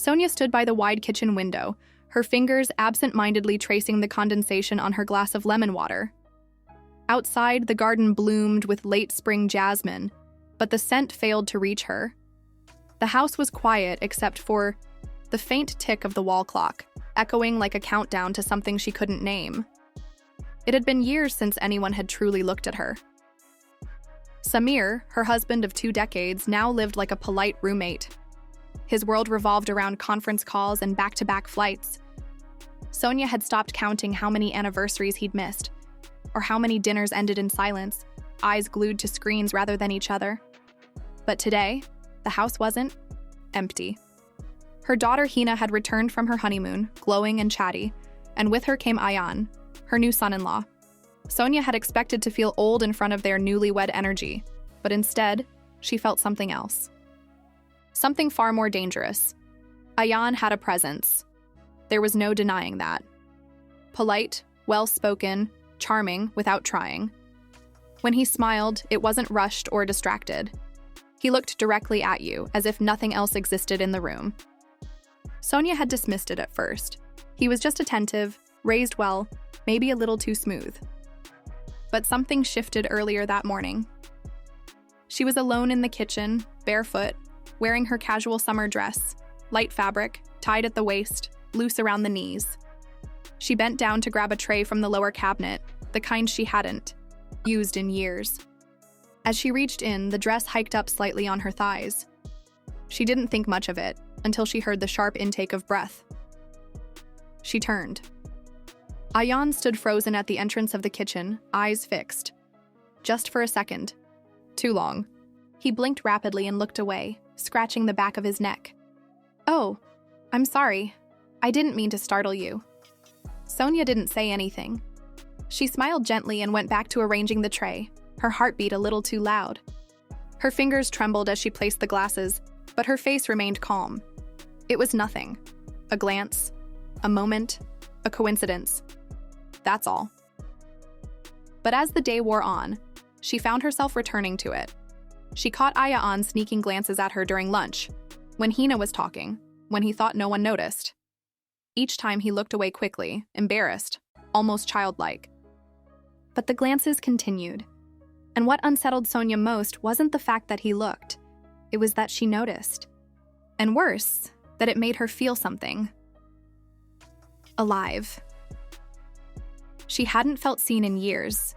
Sonia stood by the wide kitchen window, her fingers absent-mindedly tracing the condensation on her glass of lemon water. Outside, the garden bloomed with late spring jasmine, but the scent failed to reach her. The house was quiet except for the faint tick of the wall clock, echoing like a countdown to something she couldn't name. It had been years since anyone had truly looked at her. Samir, her husband of 2 decades, now lived like a polite roommate. His world revolved around conference calls and back-to-back flights. Sonia had stopped counting how many anniversaries he'd missed, or how many dinners ended in silence, eyes glued to screens rather than each other. But today, the house wasn't empty. Her daughter Hina had returned from her honeymoon, glowing and chatty, and with her came Ayan, her new son-in-law. Sonia had expected to feel old in front of their newlywed energy, but instead, she felt something else. Something far more dangerous. Ayan had a presence. There was no denying that. Polite, well-spoken, charming without trying. When he smiled, it wasn't rushed or distracted. He looked directly at you, as if nothing else existed in the room. Sonia had dismissed it at first. He was just attentive, raised well, maybe a little too smooth. But something shifted earlier that morning. She was alone in the kitchen, barefoot, wearing her casual summer dress, light fabric, tied at the waist, loose around the knees. She bent down to grab a tray from the lower cabinet, the kind she hadn't used in years. As she reached in, the dress hiked up slightly on her thighs. She didn't think much of it until she heard the sharp intake of breath. She turned. Ayan stood frozen at the entrance of the kitchen, eyes fixed. Just for a second. Too long. He blinked rapidly and looked away, scratching the back of his neck. "Oh, I'm sorry. I didn't mean to startle you." Sonia didn't say anything. She smiled gently and went back to arranging the tray, her heartbeat a little too loud. Her fingers trembled as she placed the glasses, but her face remained calm. It was nothing. A glance, a moment, a coincidence. That's all. But as the day wore on, she found herself returning to it. She caught Ayan sneaking glances at her during lunch, when Hina was talking, when he thought no one noticed. Each time he looked away quickly, embarrassed, almost childlike. But the glances continued. And what unsettled Sonia most wasn't the fact that he looked. It was that she noticed. And worse, that it made her feel something. Alive. She hadn't felt seen in years.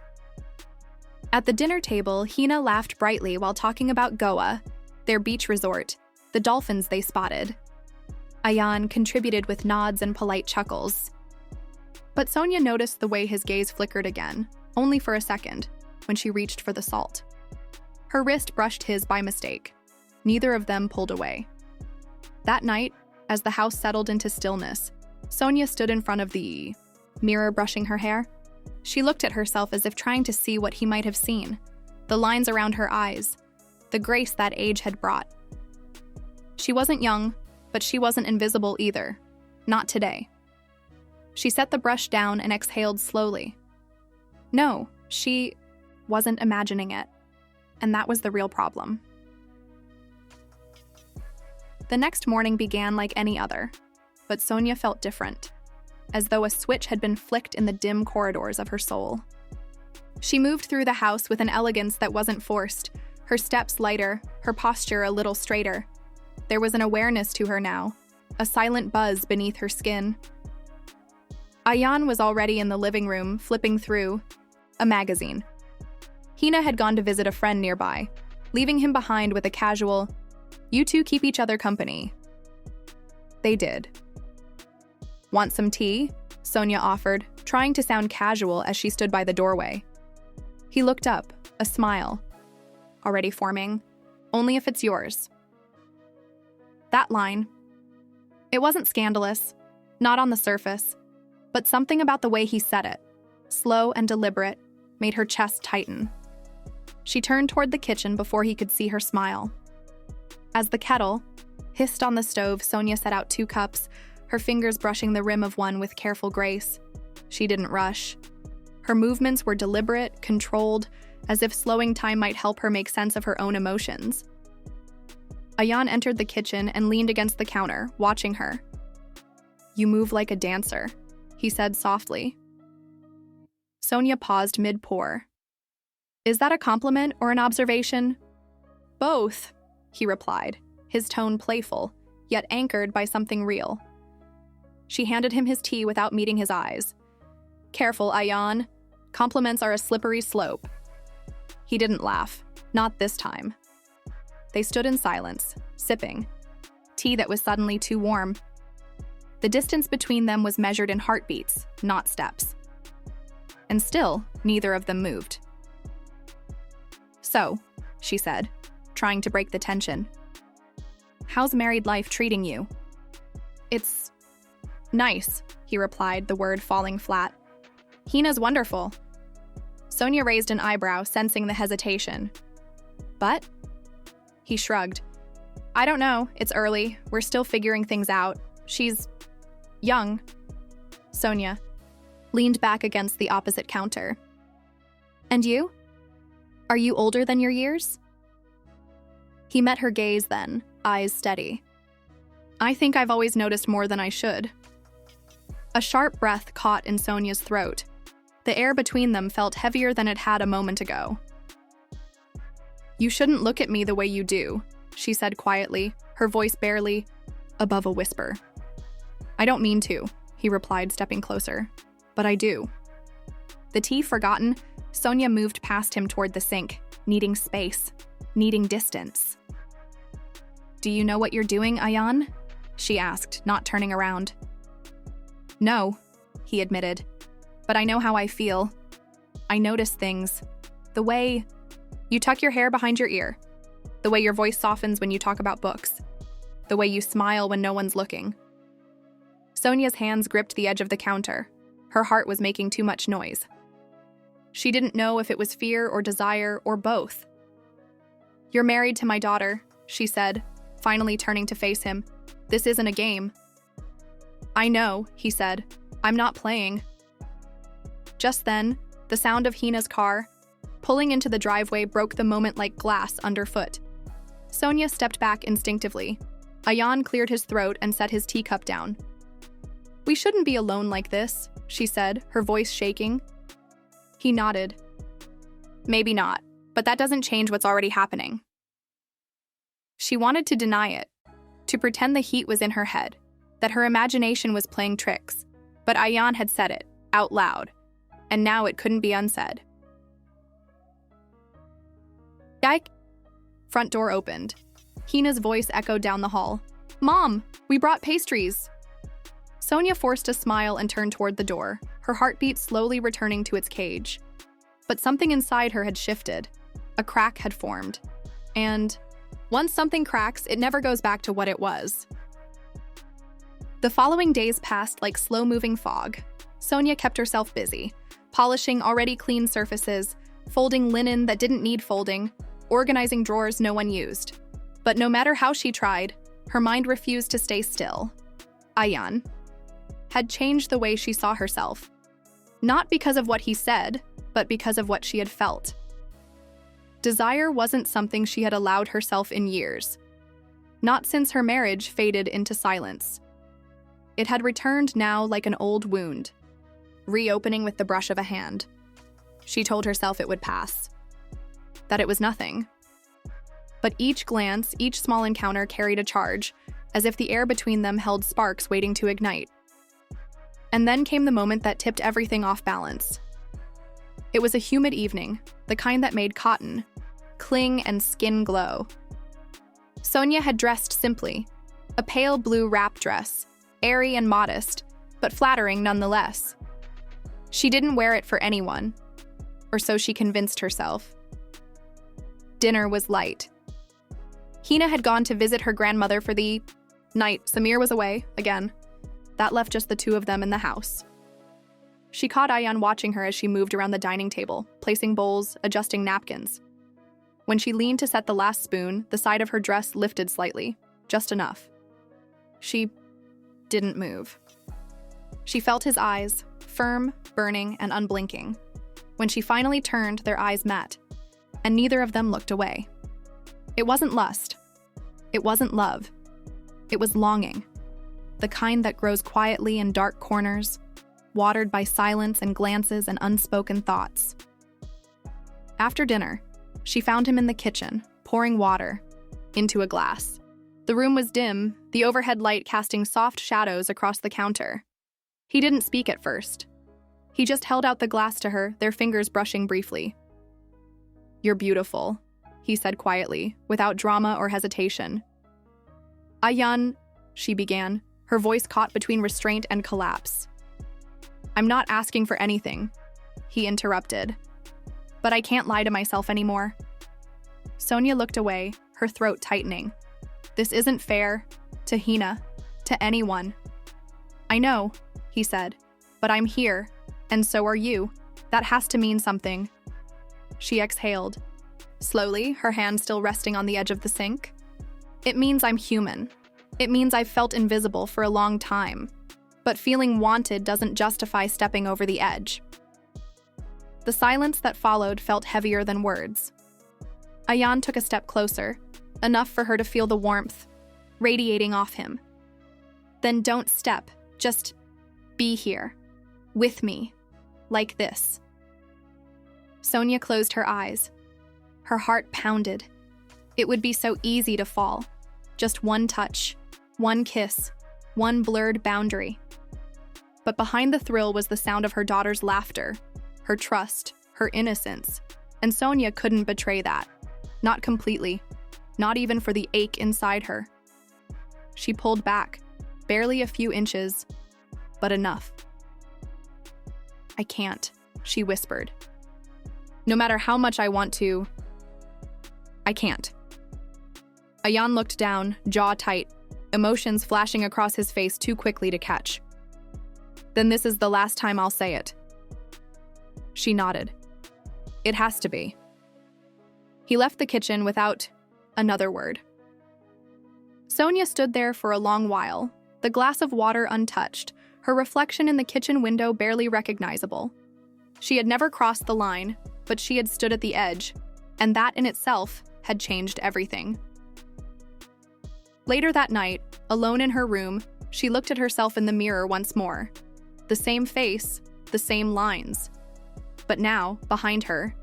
At the dinner table, Hina laughed brightly while talking about Goa, their beach resort, the dolphins they spotted. Ayan contributed with nods and polite chuckles. But Sonia noticed the way his gaze flickered again, only for a second, when she reached for the salt. Her wrist brushed his by mistake. Neither of them pulled away. That night, as the house settled into stillness, Sonia stood in front of the mirror brushing her hair. She looked at herself as if trying to see what he might have seen, the lines around her eyes, the grace that age had brought. She wasn't young, but she wasn't invisible either. Not today. She set the brush down and exhaled slowly. No, she wasn't imagining it, and that was the real problem. The next morning began like any other, but Sonia felt different, as though a switch had been flicked in the dim corridors of her soul. She moved through the house with an elegance that wasn't forced, her steps lighter, her posture a little straighter. There was an awareness to her now, a silent buzz beneath her skin. Ayan was already in the living room, flipping through a magazine. Hina had gone to visit a friend nearby, leaving him behind with a casual, "You two keep each other company." They did. "Want some tea?" Sonia offered, trying to sound casual as she stood by the doorway. He looked up, a smile. Already forming. "Only if it's yours." That line. It wasn't scandalous, not on the surface, but something about the way he said it, slow and deliberate, made her chest tighten. She turned toward the kitchen before he could see her smile. As the kettle hissed on the stove, Sonia set out 2 cups, her fingers brushing the rim of one with careful grace. She didn't rush. Her movements were deliberate, controlled, as if slowing time might help her make sense of her own emotions. Ayan entered the kitchen and leaned against the counter, watching her. "You move like a dancer," he said softly. Sonia paused mid-pour. "Is that a compliment or an observation?" "Both," he replied, his tone playful, yet anchored by something real. She handed him his tea without meeting his eyes. "Careful, Ayan. Compliments are a slippery slope." He didn't laugh, not this time. They stood in silence, sipping. Tea that was suddenly too warm. The distance between them was measured in heartbeats, not steps. And still, neither of them moved. "So," she said, trying to break the tension. "How's married life treating you?" "It's nice," he replied, the word falling flat. "Hina's wonderful." Sonia raised an eyebrow, sensing the hesitation. "But?" He shrugged. "I don't know. It's early. We're still figuring things out. She's young." Sonia leaned back against the opposite counter. "And you? Are you older than your years?" He met her gaze then, eyes steady. "I think I've always noticed more than I should." A sharp breath caught in Sonia's throat. The air between them felt heavier than it had a moment ago. "You shouldn't look at me the way you do," she said quietly, her voice barely above a whisper. "I don't mean to," he replied, stepping closer. "But I do." The tea forgotten, Sonia moved past him toward the sink, needing space, needing distance. "Do you know what you're doing, Ayan?" she asked, not turning around. "No," he admitted. "But I know how I feel. I notice things. The way you tuck your hair behind your ear. The way your voice softens when you talk about books. The way you smile when no one's looking." Sonia's hands gripped the edge of the counter. Her heart was making too much noise. She didn't know if it was fear or desire or both. "You're married to my daughter," she said, finally turning to face him. "This isn't a game." "I know," he said. "I'm not playing." Just then, the sound of Hina's car pulling into the driveway broke the moment like glass underfoot. Sonia stepped back instinctively. Ayan cleared his throat and set his teacup down. "We shouldn't be alone like this," she said, her voice shaking. He nodded. "Maybe not, but that doesn't change what's already happening." She wanted to deny it, to pretend the heat was in her head, that her imagination was playing tricks, but Ayan had said it, out loud, and now it couldn't be unsaid. "Yike!" Front door opened. Hina's voice echoed down the hall. "Mom, we brought pastries." Sonia forced a smile and turned toward the door, her heartbeat slowly returning to its cage. But something inside her had shifted. A crack had formed. And once something cracks, it never goes back to what it was. The following days passed like slow-moving fog. Sonia kept herself busy, polishing already clean surfaces, folding linen that didn't need folding, organizing drawers no one used. But no matter how she tried, her mind refused to stay still. Ayan had changed the way she saw herself. Not because of what he said, but because of what she had felt. Desire wasn't something she had allowed herself in years. Not since her marriage faded into silence. It had returned now like an old wound, reopening with the brush of a hand. She told herself it would pass, that it was nothing. But each glance, each small encounter carried a charge, as if the air between them held sparks waiting to ignite. And then came the moment that tipped everything off balance. It was a humid evening, the kind that made cotton cling and skin glow. Sonia had dressed simply, a pale blue wrap dress, airy and modest, but flattering nonetheless. She didn't wear it for anyone, or so she convinced herself. Dinner was light. Hina had gone to visit her grandmother for the night. Samir was away, again. That left just the two of them in the house. She caught Ayan watching her as she moved around the dining table, placing bowls, adjusting napkins. When she leaned to set the last spoon, the side of her dress lifted slightly, just enough. She didn't move. She felt his eyes, firm, burning, and unblinking. When she finally turned, their eyes met, and neither of them looked away. It wasn't lust. It wasn't love. It was longing. The kind that grows quietly in dark corners, watered by silence and glances and unspoken thoughts. After dinner, she found him in the kitchen, pouring water into a glass. The room was dim, the overhead light casting soft shadows across the counter. He didn't speak at first. He just held out the glass to her, their fingers brushing briefly. "You're beautiful," he said quietly, without drama or hesitation. "Ayan," she began, her voice caught between restraint and collapse. "I'm not asking for anything," he interrupted. "But I can't lie to myself anymore." Sonia looked away, her throat tightening. "This isn't fair. To Hina. To anyone." "I know," he said, "but I'm here, and so are you. That has to mean something." She exhaled, slowly, her hand still resting on the edge of the sink. "It means I'm human. It means I've felt invisible for a long time. But feeling wanted doesn't justify stepping over the edge." The silence that followed felt heavier than words. Ayan took a step closer, enough for her to feel the warmth radiating off him. "Then don't step, just be here, with me, like this." Sonia closed her eyes. Her heart pounded. It would be so easy to fall. Just one touch, one kiss, one blurred boundary. But behind the thrill was the sound of her daughter's laughter, her trust, her innocence, and Sonia couldn't betray that. Not completely, not even for the ache inside her. She pulled back, barely a few inches, but enough. "I can't," she whispered. "No matter how much I want to, I can't." Ayan looked down, jaw tight, emotions flashing across his face too quickly to catch. "Then this is the last time I'll say it." She nodded. "It has to be." He left the kitchen without another word. Sonia stood there for a long while, the glass of water untouched, her reflection in the kitchen window barely recognizable. She had never crossed the line, but she had stood at the edge, and that in itself had changed everything. Later that night, alone in her room, she looked at herself in the mirror once more. The same face, the same lines. But now, behind her,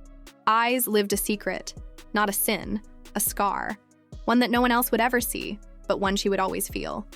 eyes lived a secret, not a sin, a scar, one that no one else would ever see, but one she would always feel.